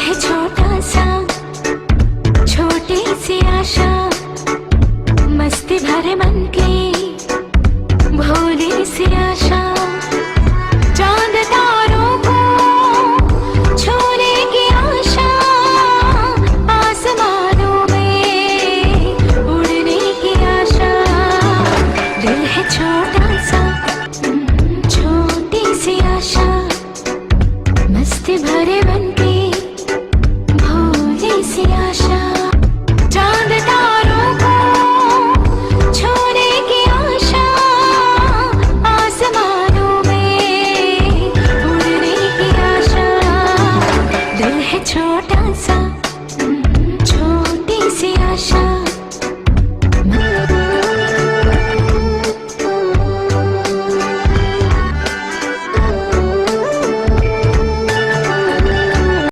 है छोटा सा, छोटी सी आशा, मस्ती भरे मन की भोली सी आशा। चांद तारों को छूने की आशा, आसमानों में उड़ने की आशा। दिल है छोटा सा, छोटी सी आशा, मस्ती भरे मन की भोली सी आशा। चांद तारों को छूने की आशा, आसमानों में उड़ने की आशा। दिल है छोटा सा,